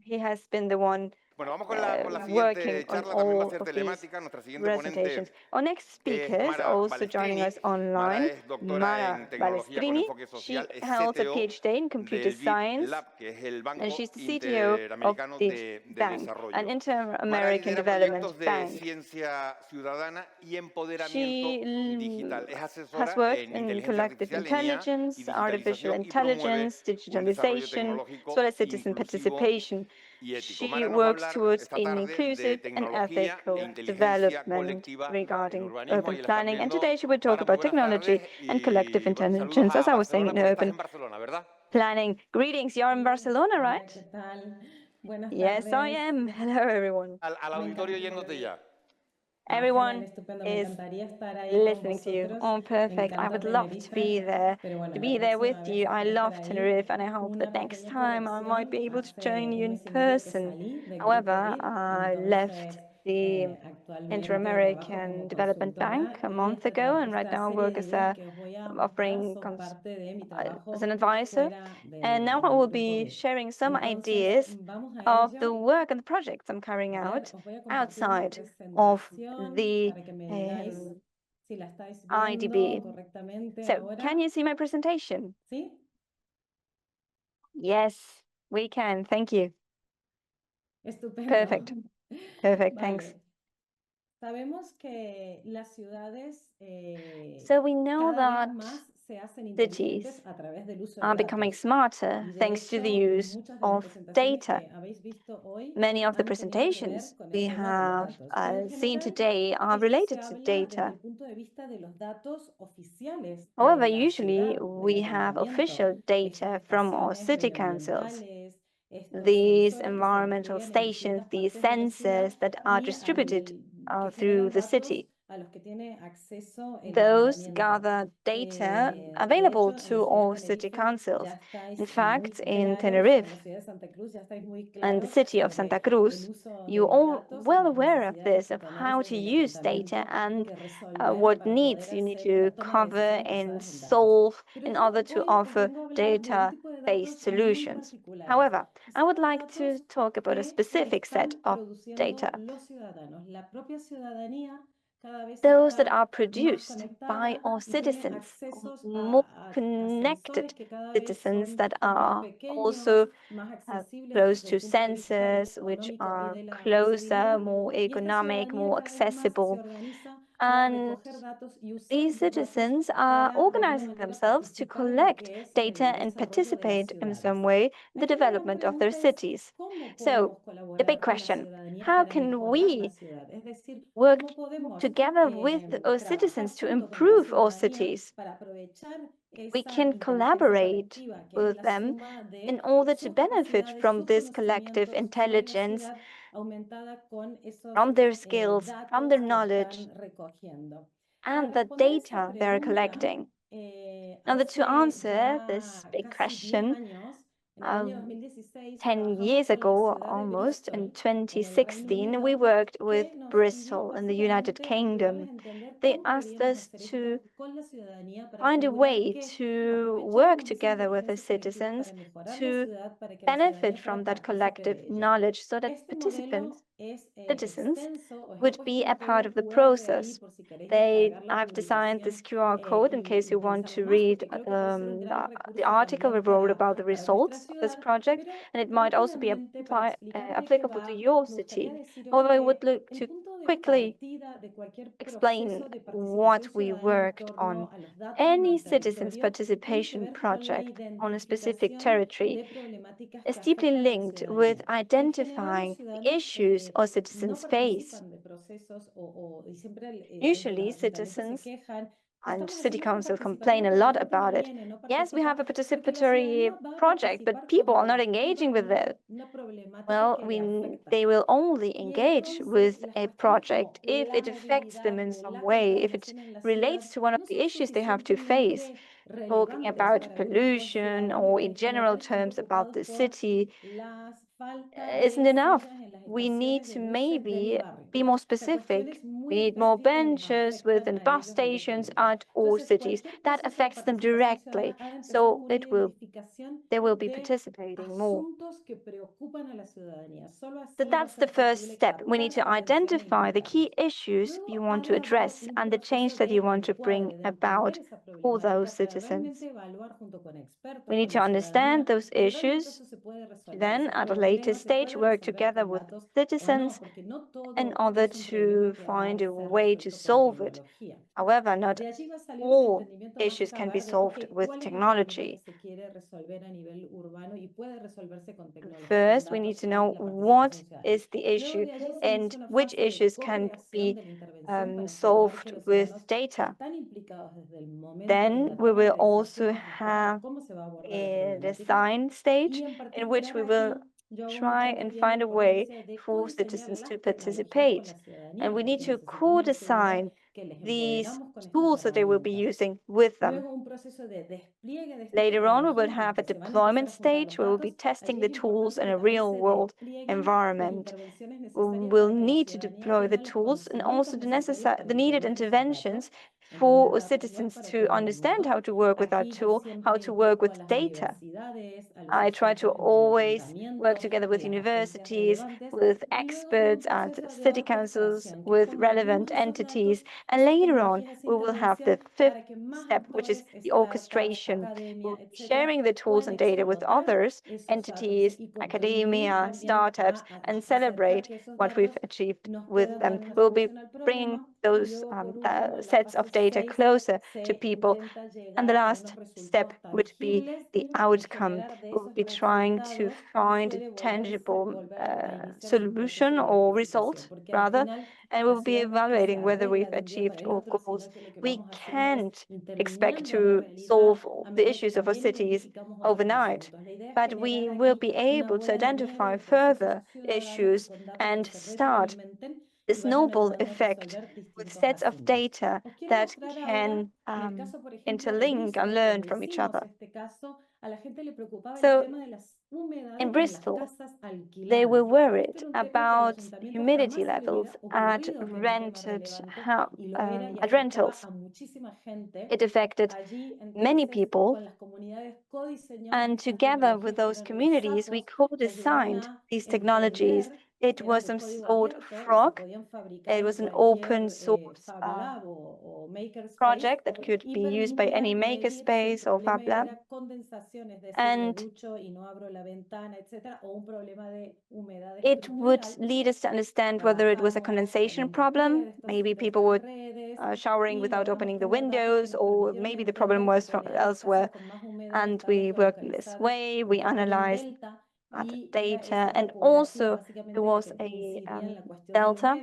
he has been the one working on all of these presentations. Our next speaker is also joining us online, Mara Balestrini. She holds a PhD in computer science, and she's the CTO of the bank, an Inter-American Development Bank. She has worked in collective intelligence, artificial intelligence, digitalization, as well as citizen participation. She works towards an inclusive and ethical development regarding urban planning. And today she will talk about technology and collective intelligence, as I was saying, in urban planning. Greetings, you're in Barcelona, right? Yes, I am. Hello, everyone. Everyone is listening to you. Oh, perfect. I would love to be there with you. I love Tenerife, and I hope that next time I might be able to join you in person. However, I left the Inter-American Development Bank a month ago, and right now I work as as an advisor. And now I will be sharing some ideas of the work and the projects I'm carrying out outside of the IDB. So, can you see my presentation? Yes, we can. Thank you. Perfect. Perfect. Thanks. So we know that cities are becoming smarter thanks to the use of data. Many of the presentations we have seen today are related to data. However, usually we have official data from our city councils. These environmental stations, these sensors that are distributed through the city. Those gather data available to all city councils. In fact, in Tenerife and the city of Santa Cruz, you're all well aware of this, of how to use data and what needs you need to cover and solve in order to offer data-based solutions. However, I would like to talk about a specific set of data. Those that are produced by our citizens, more connected citizens that are also close to sensors, which are closer, more economic, more accessible. And these citizens are organizing themselves to collect data and participate in some way in the development of their cities. So the big question, how can we work together with our citizens to improve our cities? We can collaborate with them in order to benefit from this collective intelligence, from their skills, from their knowledge, and the data they're collecting. Now, to answer this big question, 10 years ago, almost, in 2016, we worked with Bristol in the United Kingdom. They asked us to find a way to work together with the citizens to benefit from that collective knowledge so that citizens would be a part of the process. I've designed this QR code in case you want to read the article we wrote about the results of this project, and it might also be applicable to your city. However, I would like to quickly explain what we worked on. Any citizens' participation project on a specific territory is deeply linked with identifying the issues our citizens face. Usually, citizens and city council complain a lot about it. Yes, we have a participatory project, but people are not engaging with it. Well, they will only engage with a project if it affects them in some way, if it relates to one of the issues they have to face. Talking about pollution or in general terms about the city isn't enough. We need to maybe be more specific We need more benches within bus stations at all cities. That affects them directly. So they will be participating more. So that's the first step. We need to identify the key issues you want to address and the change that you want to bring about for those citizens. We need to understand those issues to then, at a later stage, work together with citizens in order to find a way to solve it. However, not all issues can be solved with technology. First, we need to know what is the issue and which issues can be solved with data. Then we will also have a design stage in which we will try and find a way for citizens to participate. And we need to co-design these tools that they will be using with them. Later on, we will have a deployment stage where we'll be testing the tools in a real-world environment. We'll need to deploy the tools and also the needed interventions for citizens to understand how to work with our tool, how to work with data. I try to always work together with universities, with experts at city councils, with relevant entities. And later on, we will have the fifth step, which is the orchestration. We'll be sharing the tools and data with others, entities, academia, startups, and celebrate what we've achieved with them. We'll be bringing those sets of data closer to people. And the last step would be the outcome. We'll be trying to find a tangible solution or result, rather, and we'll be evaluating whether we've achieved our goals. We can't expect to solve all the issues of our cities overnight, but we will be able to identify further issues and start the snowball effect with sets of data that can interlink and learn from each other. So in Bristol, they were worried about humidity levels at at rentals. It affected many people, and together with those communities, we co-designed these technologies. It was some sort frog. It was an open source project that could be used by any makerspace or Fab Lab. And it would lead us to understand whether it was a condensation problem. Maybe people were showering without opening the windows, or maybe the problem was from elsewhere. And we worked in this way. We analyzed the data, and also there was a delta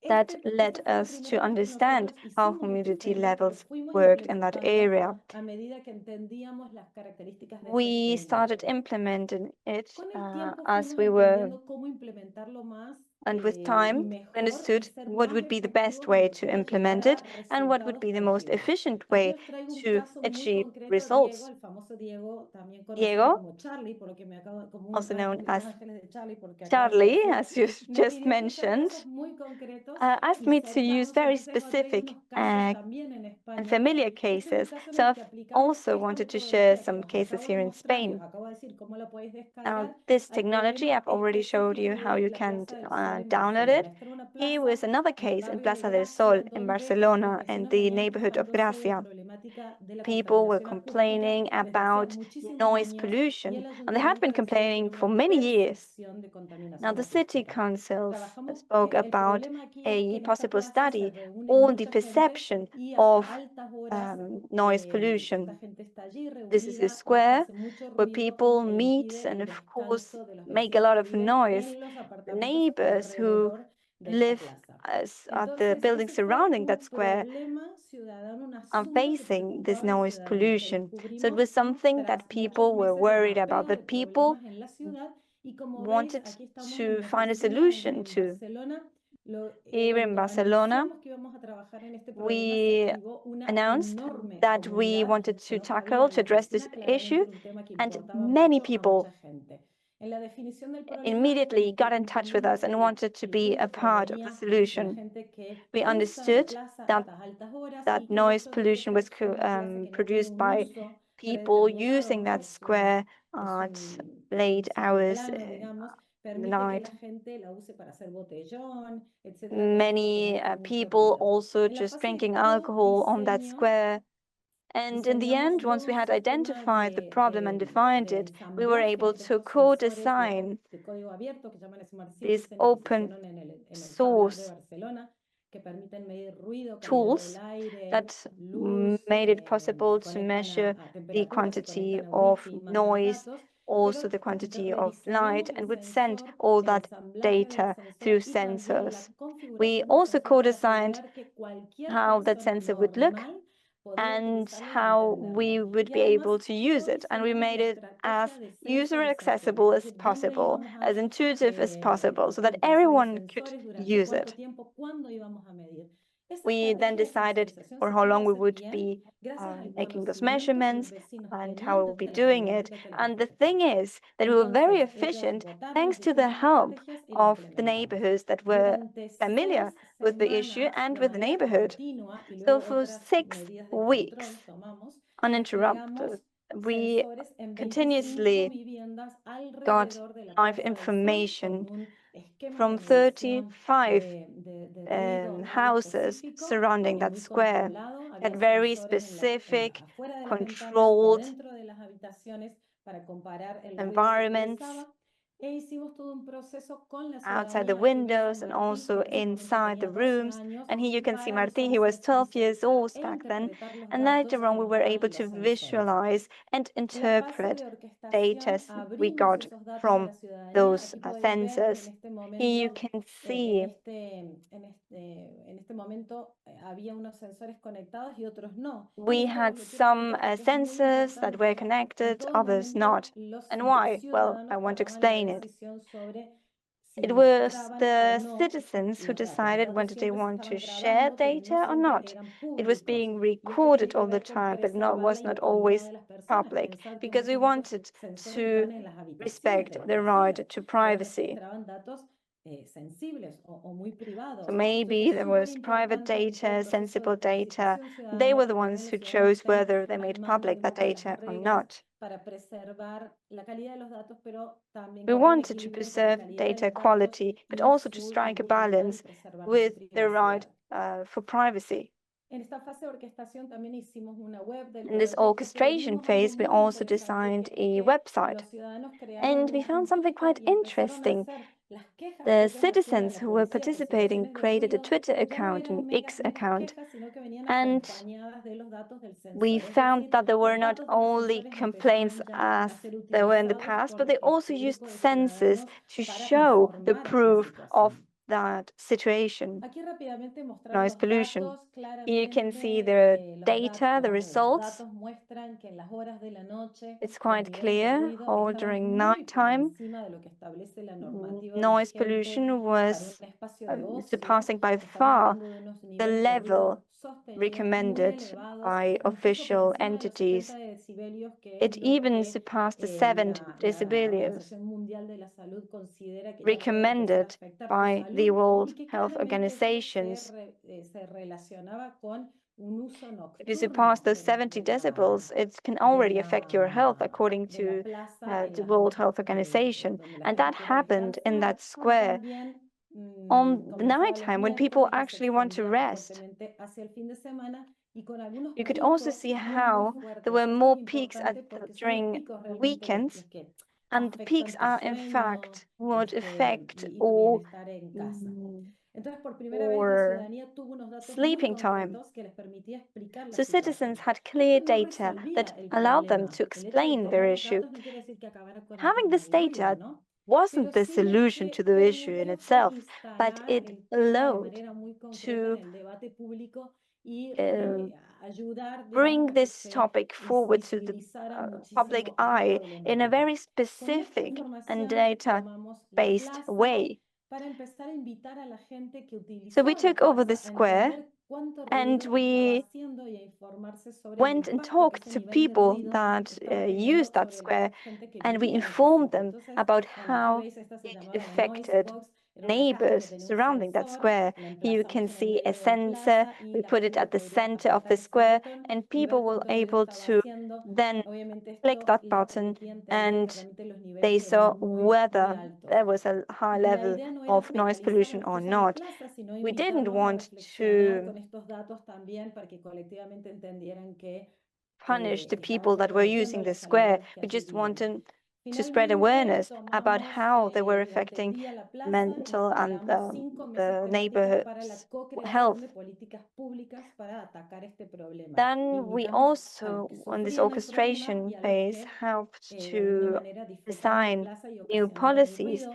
that led us to understand how humidity levels worked in that area. We started implementing it as we were, and with time, we understood what would be the best way to implement it and what would be the most efficient way to achieve results. Diego, also known as Charlie, as you just mentioned, asked me to use very specific and familiar cases. So I've also wanted to share some cases here in Spain. Now, this technology, I've already showed you how you can download it. Here was another case in Plaza del Sol in Barcelona, in the neighborhood of Gracia. People were complaining about noise pollution, and they had been complaining for many years. Now, the city councils spoke about a possible study on the perception of noise pollution. This is a square where people meet and, of course, make a lot of noise. The neighbors who live at the buildings surrounding that square are facing this noise pollution. So it was something that people were worried about, that people wanted to find a solution to. Here in Barcelona, we announced that we wanted to address this issue, and many people immediately got in touch with us and wanted to be a part of the solution. We understood that noise pollution was produced by people using that square at late hours in the night. Many people also just drinking alcohol on that square. And in the end, once we had identified the problem and defined it, we were able to co-design these open source tools that made it possible to measure the quantity of noise, also the quantity of light, and would send all that data through sensors. We also co-designed how that sensor would look and how we would be able to use it. And we made it as user accessible as possible, as intuitive as possible, so that everyone could use it. We then decided for how long we would be making those measurements and how we would be doing it. And the thing is that we were very efficient thanks to the help of the neighborhoods that were familiar with the issue and with the neighborhood. So for 6 weeks, uninterrupted, we continuously got live information from 35 houses surrounding that square, that very specific, controlled environments outside the windows and also inside the rooms. And here you can see Martí, he was 12 years old back then. And later on, we were able to visualize and interpret data we got from those sensors. Here you can see we had some sensors that were connected, others not. And why? Well, I want to explain it. It was the citizens who decided whether they want to share data or not. It was being recorded all the time, but was not always public, because we wanted to respect the right to privacy. So maybe there was private data, sensible data. They were the ones who chose whether they made public that data or not. We wanted to preserve data quality, but also to strike a balance with the right for privacy. In this orchestration phase, we also designed a website. And we found something quite interesting. The citizens who were participating created a Twitter account, an X account, and we found that there were not only complaints as there were in the past, but they also used sensors to show the proof of that situation, noise pollution. Here you can see the data, the results. It's quite clear how during nighttime, noise pollution was surpassing by far the level recommended by official entities. It even surpassed the 7 decibels recommended by the World Health Organizations. If you surpass those 70 decibels, it can already affect your health according to the World Health Organization. And that happened in that square on the nighttime when people actually want to rest. You could also see how there were more peaks during weekends, and the peaks are in fact what affect or sleeping time. So citizens had clear data that allowed them to explain their issue. Having this data wasn't the solution to the issue in itself, but it allowed to bring this topic forward to the public eye in a very specific and data-based way. So we took over the square And we went and talked to people that used that square, and we informed them about how it affected neighbors surrounding that square. Here you can see a sensor. We put it at the center of the square, and people were able to then click that button, and they saw whether there was a high level of noise pollution or not. We didn't want to punish the people that were using the square. We just wanted to spread awareness about how they were affecting mental and the neighborhood's health. Then we also, on this orchestration phase, helped to design new policies.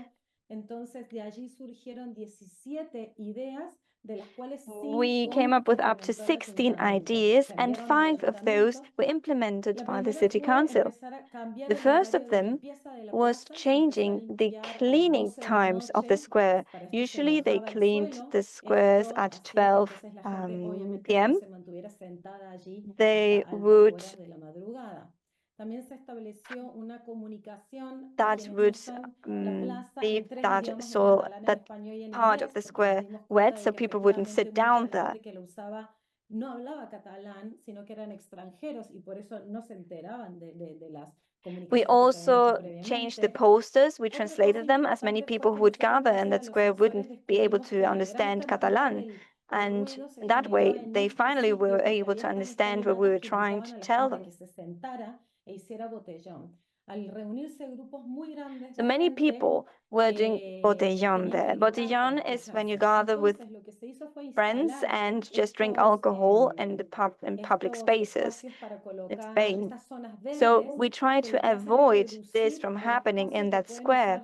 We came up with up to 16 ideas, and 5 of those were implemented by the City Council. The first of them was changing the cleaning times of the square. Usually they cleaned the squares at 12 p.m. They would leave that part of the square wet so people wouldn't sit down there. We also changed the posters. We translated them, as many people who would gather in that square wouldn't be able to understand Catalan. And that way, they finally were able to understand what we were trying to tell them. So many people were doing botellón there. Botellón is when you gather with friends and just drink alcohol in public spaces in Spain. So we try to avoid this from happening in that square.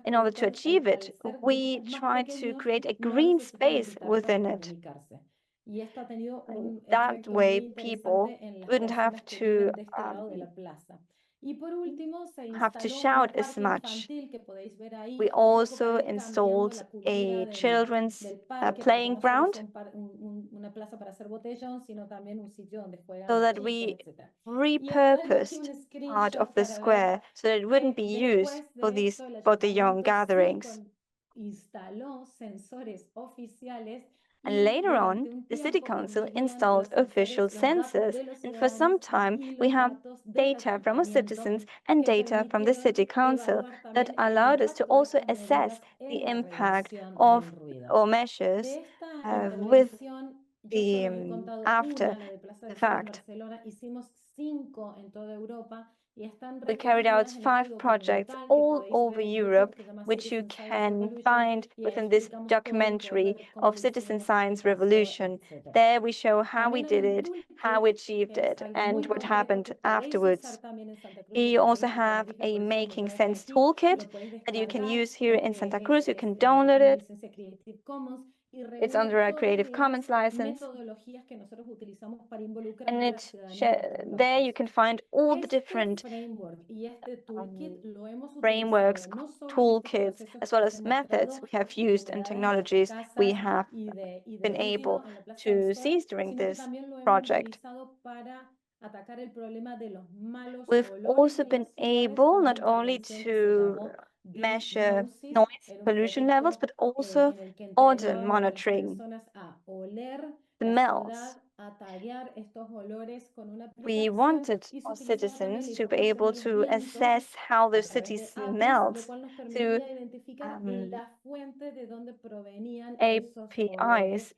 In order to achieve it, we try to create a green space within it. And that way, people wouldn't have to shout as much. We also installed a children's playing ground so that we repurposed part of the square so that it wouldn't be used for these botellón gatherings. And later on, the City Council installed official sensors. And for some time, we have data from our citizens and data from the City Council that allowed us to also assess the impact of our measures with the after the fact. We carried out 5 projects all over Europe, which you can find within this documentary of Citizen Science Revolution. There we show how we did it, how we achieved it, and what happened afterwards. Here you also have a Making Sense toolkit that you can use here in Santa Cruz. You can download it. It's under a Creative Commons license. And there you can find all the different frameworks, toolkits, as well as methods we have used and technologies we have been able to seize during this project. We've also been able not only to measure noise pollution levels, but also odor monitoring, smells. We wanted our citizens to be able to assess how the city smells through APIs,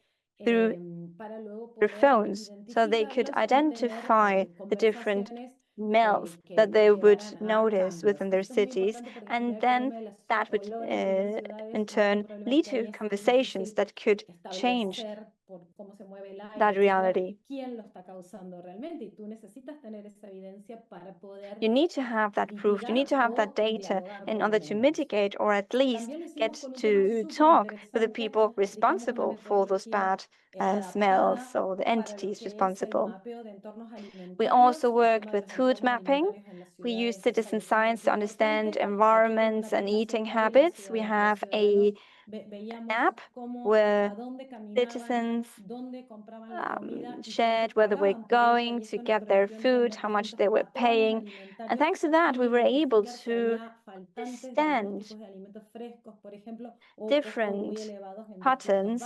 through their phones, so they could identify the different smells that they would notice within their cities, and then that would in turn lead to conversations that could change that reality. You need to have that proof, you need to have that data in order to mitigate or at least get to talk with the people responsible for those bad smells or the entities responsible. We also worked with food mapping. We used citizen science to understand environments and eating habits. We have an app where citizens shared where they were going to get their food, how much they were paying. And thanks to that, we were able to understand different patterns,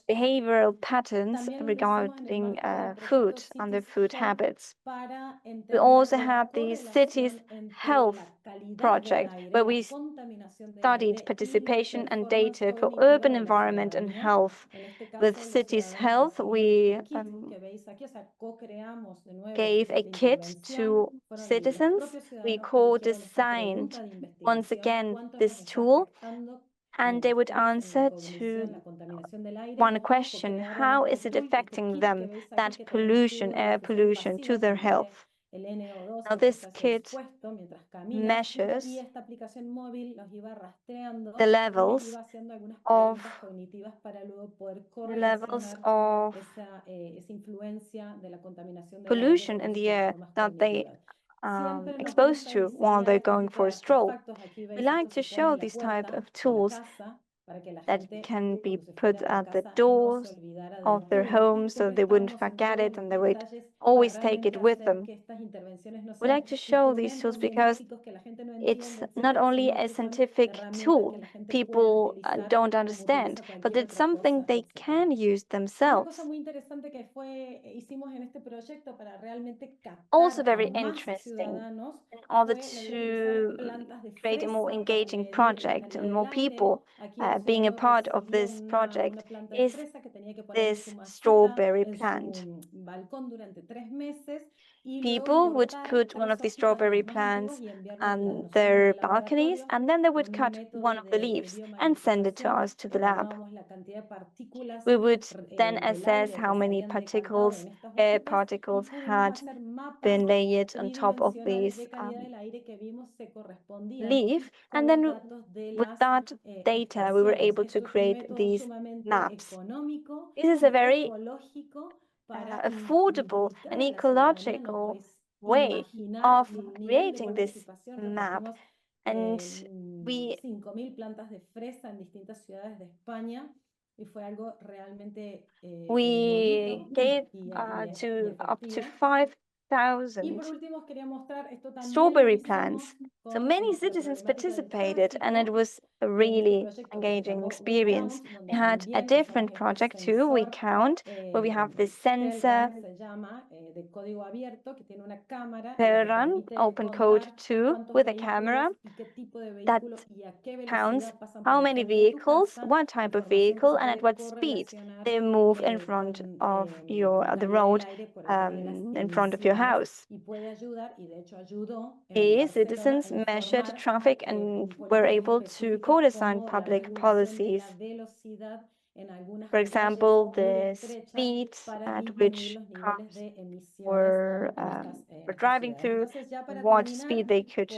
behavioral patterns regarding food and their food habits. We also had the city's health project, where we studied participation and data for urban environment and health. With cities health, we gave a kit to citizens. We co-designed once again this tool, and they would answer to one question: how is it affecting them, that pollution, air pollution, to their health? Now, this kit measures the levels of pollution in the air that they exposed to while they're going for a stroll. We like to show these type of tools that can be put at the doors of their homes so they wouldn't forget it and they would always take it with them. We like to show these tools because it's not only a scientific tool people don't understand, but it's something they can use themselves. Also very interesting, in order to create a more engaging project and more people being a part of this project, is this strawberry plant. People would put one of these strawberry plants on their balconies, and then they would cut one of the leaves and send it to us to the lab. We would then assess how many particles, air particles, had been layered on top of these leaf, and then with that data, we were able to create these maps. This is a very affordable and ecological way of creating this map. And we 5.000 plantas de fresa en distintas ciudades de España y fue algo realmente we bonito gave y to up to efectivo. Y 5,000 por último, os quería mostrar, esto también lo strawberry hicimos plants. So con many el citizens problemática del participated, and it tráfico, was a en este really proyecto que se engaging llamó experience. WeCount, We donde had a también usamos different este project too, We sensor, Count, where we have this sensor, Telran se llama, de código abierto, que tiene una cámara y lo que Terran, permite open code contar 2, cuántos with a camera vehículos y qué tipo de that vehículo y a qué counts velocidad pasan por how el many frente de tu vehicles, casa, what type of información que vehicle, se and at puede what speed correlacionar they move in front con of la the calidad del road, aire por el tema de las in front of your emisiones house. y puede ayudar, y de hecho ayudó en Here, Barcelona citizens a measured informar traffic and were políticas able to específicas co-design como la public regulación de policies. la velocidad en algunas For calles example, muy the estrechas speed para at disminuir which los niveles cars de emisiones were, en were estas driving ciudades. through, Entonces, ya para what speed terminar, they could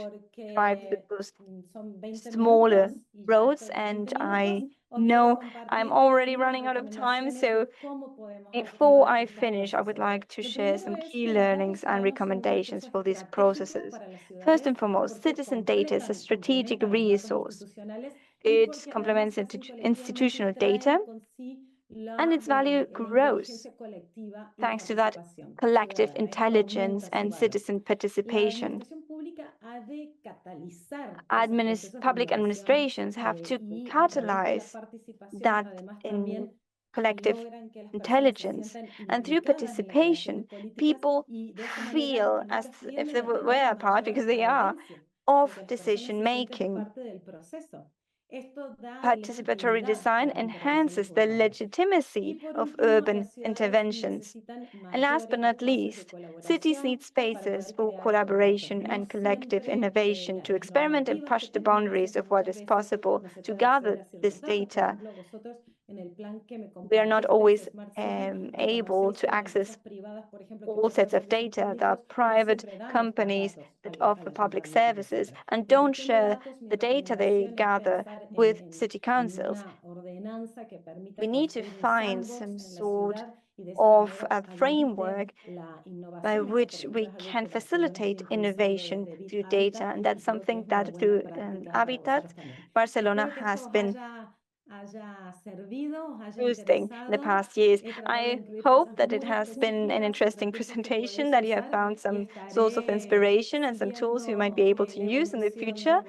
drive through porque those son 20 smaller minutos y ya roads. estoy a And 20 minutos, I os quiero know I'm compartir already algunas running out of time, recomendaciones so de cómo podemos before activar I estos finish, I would procesos. like to Lo share primero some es key que los datos learnings and humanos son un recommendations recurso for these estratégico processes. para las First ciudades and foremost, porque citizen data is a completan, strategic complementan los datos resource. institucionales y It porque además complements se hacen colectivamente y institutional data, traen con sí and la, its bueno, value la grows inteligencia colectiva y la thanks to that participación collective ciudadana. Esto intelligence aumenta su and valor. citizen La participation. administración pública ha de catalizar esos procesos de Public innovación administrations have to y a través de la catalyze participación, that además in también collective logran que las personas se intelligence. sientan And through implicadas en la creación de participation, políticas people y de esta manera feel as muchas if tienden they a were tener a part, mayor because they are, adherencia, of porque las personas decision se sienten making. parte del proceso. Esto da Participatory legitimidad a design las intervenciones enhances the urbanas. Y legitimacy por of último, urban las ciudades interventions. necesitan And last but mayores not espacios de least, cities colaboración need para spaces poder for crear contratos. collaboration No and collective siempre innovation to las experiment and normativas que push the tenemos boundaries presentes of what muchas is veces possible no se to puede acceder gather a ciertos this datos. Por data. ejemplo, vosotros en el plan que me We are not compartiste de always Smart City able reconocéis to que hay access empresas privadas, por ejemplo, que all ofrecen sets of servicios data. There are públicos y no private siempre dan estos companies datos that a offer los public ayuntamientos, services etcétera. and En don't cuestión de share datos, mi the data they recomendación es gather pensar with city en councils. una ordenanza que We permita need to construir un find sandbox some en la sort ciudad y de esa of manera a habilite framework la by innovación. Esto, por which ejemplo, we es algo can que yo no estoy facilitate impulsando innovation desde Big through data. Habitat And that's y creo que something es una that buena through práctica para Habitat, vosotros también. Barcelona Espero que has esto os been haya haya servido, os haya boosting in the interesado. past years. He tratado de I incluir hope cosas that it muy has been an específicas para interesting cualquier tipo de presentation, proyecto that you have social found y some source of estaré inspiration and some tools you might be siguiendo able to use in the evolucionando future.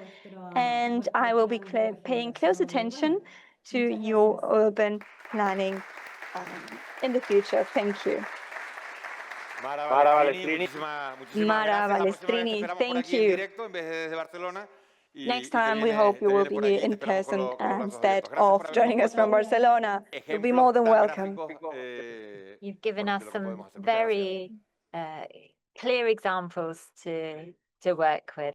And vuestro I will be plan de paying close regeneración attention urbana. to Muchas your gracias. urban planning in the future. Thank you. Mara Balestrini, muchísimas Mara gracias. La próxima vez te Balestrini, esperamos por thank aquí en you. directo en vez de desde Barcelona. Next Y time, we hope you te will vienes be por here aquí y te in esperamos person con los brazos instead abiertos. Gracias por of habernos joining us from puesto Barcelona. You'll be more ejemplos than tan welcome. gráficos You've given de us lo que some podemos hacer. Muchas gracias. very clear examples to work with.